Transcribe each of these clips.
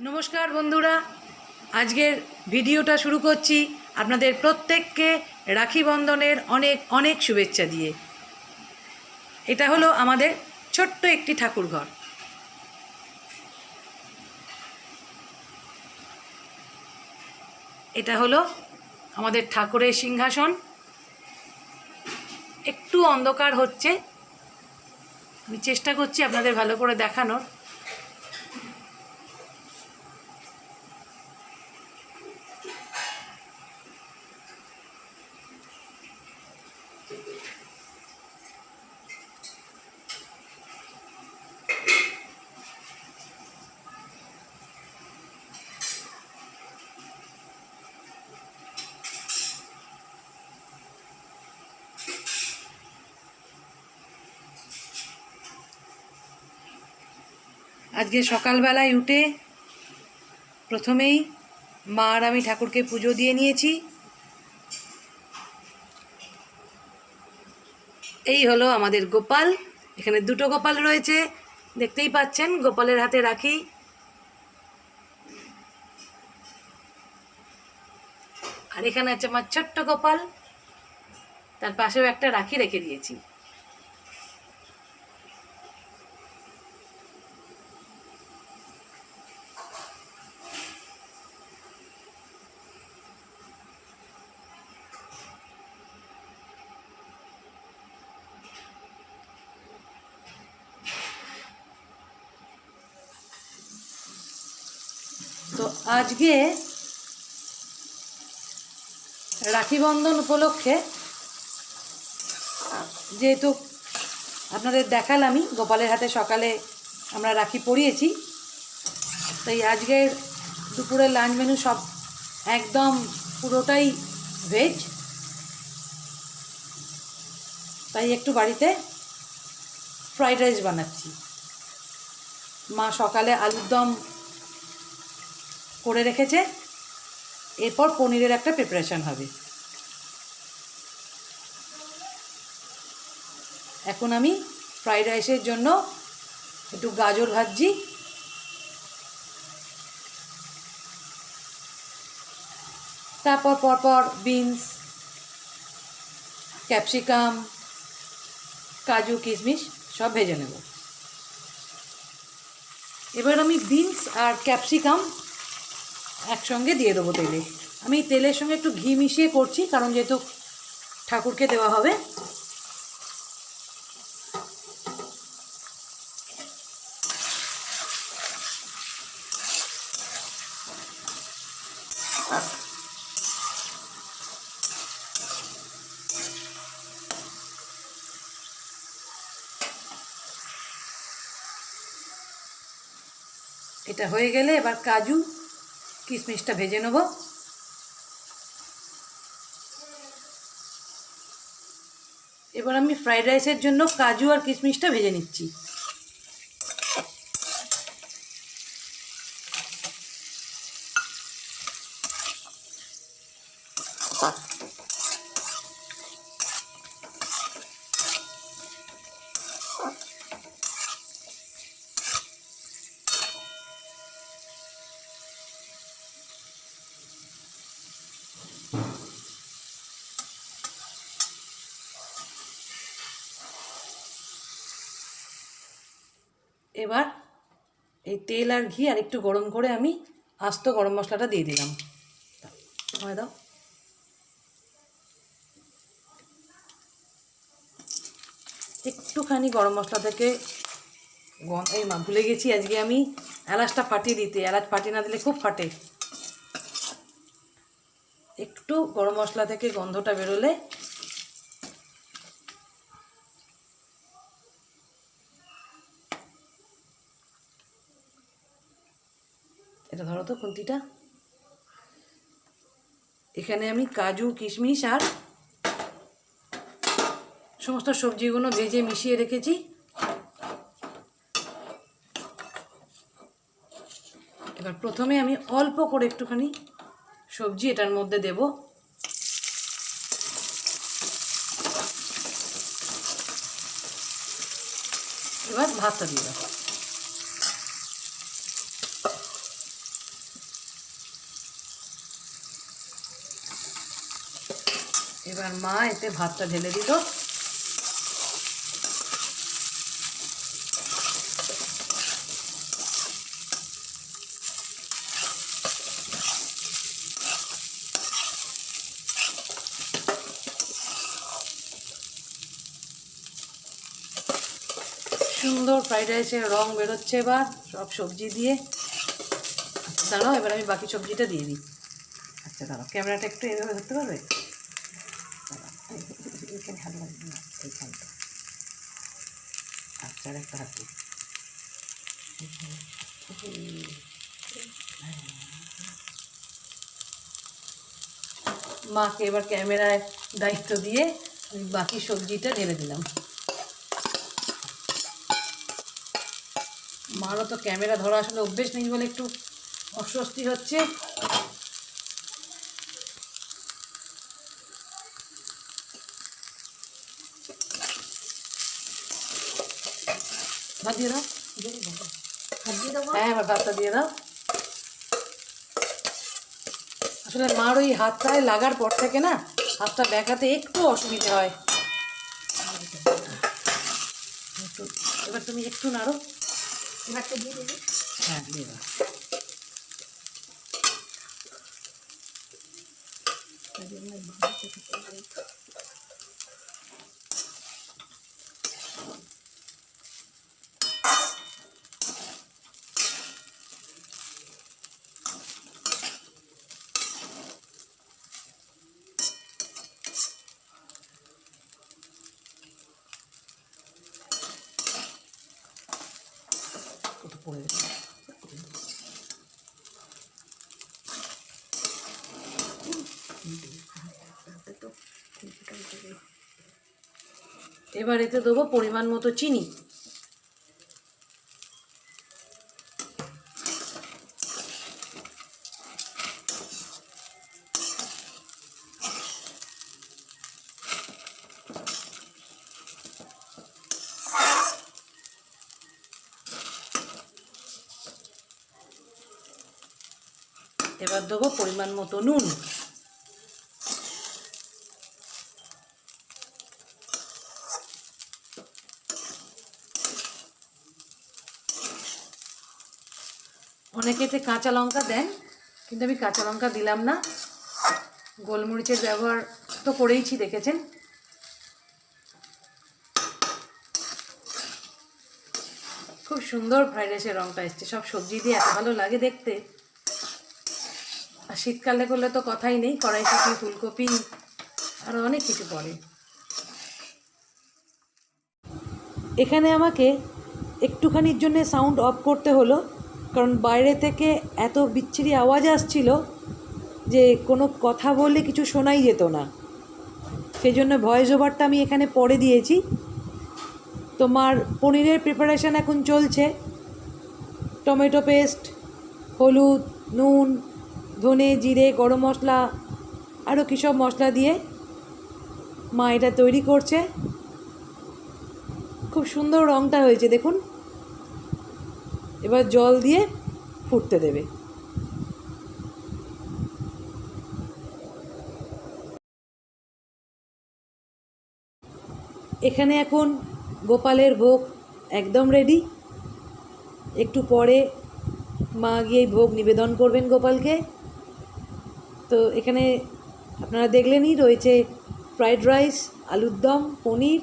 নমস্কার বন্ধুরা, আজকের ভিডিওটা শুরু করছি আপনাদের প্রত্যেককে রাখি বন্ধনের অনেক অনেক শুভেচ্ছা দিয়ে। এটা হলো আমাদের ছোট্ট একটি ঠাকুরঘর। এটা হলো আমাদের ঠাকুরের সিংহাসন। একটু অন্ধকার হচ্ছে, আমি চেষ্টা করছি আপনাদের ভালো করে দেখানোর। আজকে সকালবেলায় উঠে প্রথমেই মা আর আমি ঠাকুরকে পুজো দিয়ে নিয়েছি। এই হলো আমাদের গোপাল। এখানে দুটো গোপাল রয়েছে, দেখতেই পাচ্ছেন। গোপালের হাতে রাখি। আর এখানে আছে আমার ছোট্ট গোপাল, তার পাশেও একটা রাখি রেখে দিয়েছি। তো আজকে রাখি বন্ধন উপলক্ষে যেহেতু আপনাদের দেখালামই গোপালের হাতে সকালে আমরা রাখি পরিয়েছি, তাই আজকের দুপুরের লাঞ্চ মেনু সব একদম পুরোটাই ভেজ। তাই একটু বাড়িতে ফ্রাইড রাইস বানাচ্ছি। মা সকালে আলুর দম করে রেখেছে, এরপর পনিরের একটা প্রিপারেশন হবে। এখন আমি ফ্রাইড রাইসের জন্য একটু গাজর ভাজছি, তারপর পরপর বিনস, ক্যাপসিকাম, কাজু, কিশমিশ সব ভেজে নেব। এবার আমি বিনস আর ক্যাপসিকাম একসঙ্গে দিয়ে দেবো তেলে। আমি তেলের সঙ্গে একটু ঘি মিশিয়ে করছি, কারণ যেহেতু ঠাকুরকে দেওয়া হবে। এটা হয়ে গেলে এবার কাজু কিশমিশটা ভেজে নেব। এবার আমি ফ্রাইড রাইসের জন্য কাজু আর কিশমিশটা ভেজে নিচ্ছি। এবার এই তেল আর ঘি আর একটু গরম করে আমি আস্ত গরম মশলাটা দিয়ে দিলাম। দাও, একটুখানি গরম মশলা থেকে এই ভুলে গেছি আজকে আমি এলাচটা ফাটিয়ে দিতে। এলাচ ফাটিয়ে না দিলে খুব ফাটে। একটু গরম মশলা থেকে গন্ধটা বেরোলে এটা ধরো তো খুন্তিটা। এখানে আমি কাজু, কিশমিশ আর সমস্ত সবজিগুলো ভেজে মিশিয়ে রেখেছি। এবার প্রথমে আমি অল্প করে একটুখানি সবজি এটার মধ্যে দেব। এবার ভাতটা দিয়ে দেবো। এবার মা এতে ভাতটা ঢেলে দিল। সুন্দর ফ্রাইড রাইসের রং বেরোচ্ছে এবার সব সবজি দিয়ে। দাঁড়াও, এবার আমি বাকি সবজিটা দিয়ে দিই। আচ্ছা দাঁড়াও, ক্যামেরাটা একটু এভাবে ধরতে পারবে? এখানে হাত লাগবে না, এইখানটা। আচ্ছা, আর একটা হাত দিই। মাকে এবার ক্যামেরায় দায়িত্ব দিয়ে আমি বাকি সবজিটা ঢেলে দিলাম। মারও তো ক্যামেরা ধরা আসলে অভ্যেস নেই বলে একটু অস্বস্তি হচ্ছে। ভাত দিয়ে দাও। ভাত দিয়ে দাও। হ্যাঁ, এবার ভাতটা দিয়ে দাও। আসলে মার ওই হাতটায় লাগার পর থেকে না হাতটা দেখাতে একটু অসুবিধা হয়। এবার তুমি একটু নাড়ো। এবারটা দিয়ে দেবে। হ্যাঁ, দিয়ে দাও। পড়ে গেছে। এবার এতে দেবো পরিমাণ মতো চিনি। এবার দেবো পরিমাণ মতো নুন। অনেকে এতে কাঁচা লঙ্কা দেন, কিন্তু আমি কাঁচা লঙ্কা দিলাম না। গোলমরিচের ব্যবহার তো করেইছি, দেখেছেন। খুব সুন্দর ফ্রাইড রাইসের রঙটা এসছে, সব সবজি দিয়ে এত ভালো লাগে দেখতে। আর শীতকালে করলে তো কথাই নেই, কড়াইশুঁটি, ফুলকপি আরও অনেক কিছু পড়ে। এখানে আমাকে একটুখানির জন্য সাউন্ড অফ করতে হলো, কারণ বাইরে থেকে এত বিচ্ছিরি আওয়াজ আসছিল যে কোনো কথা বললে কিছু শোনাই যেত না। সেই জন্য ভয়েস ওভারটা আমি এখানে পরে দিয়েছি। তোমার পনিরের প্রিপারেশান এখন চলছে। টমেটো পেস্ট, হলুদ, নুন, ধনে, জিরে, গরম মশলা আরও কী সব মশলা দিয়ে মা এটা তৈরি করছে। খুব সুন্দর রঙটা হয়েছে দেখুন। এবার জল দিয়ে ফুটতে দেবে। এখানে এখন গোপালের ভোগ একদম রেডি। একটু পরে মা গিয়ে ভোগ নিবেদন করবেন গোপালকে। তো এখানে আপনারা দেখলেনই, রয়েছে ফ্রাইড রাইস, আলুর দম, পনির,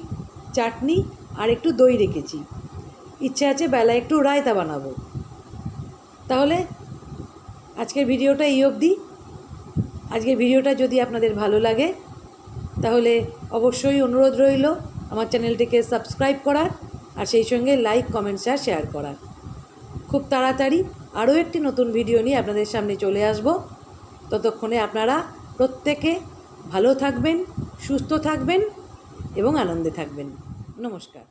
চাটনি আর একটু দই রেখেছি। ইচ্ছে আছে বেলা একটু রায়তা বানাবো। তাহলে আজকের ভিডিওটা এই অবধি। আজকের ভিডিওটা যদি আপনাদের ভালো লাগে তাহলে অবশ্যই অনুরোধ রইল আমার চ্যানেলটিকে সাবস্ক্রাইব করার, আর সেই সঙ্গে লাইক, কমেন্টস আর শেয়ার করার। খুব তাড়াতাড়ি আরও একটি নতুন ভিডিও নিয়ে আপনাদের সামনে চলে আসব। ততক্ষণে আপনারা প্রত্যেকে ভালো থাকবেন, সুস্থ থাকবেন এবং আনন্দে থাকবেন। নমস্কার।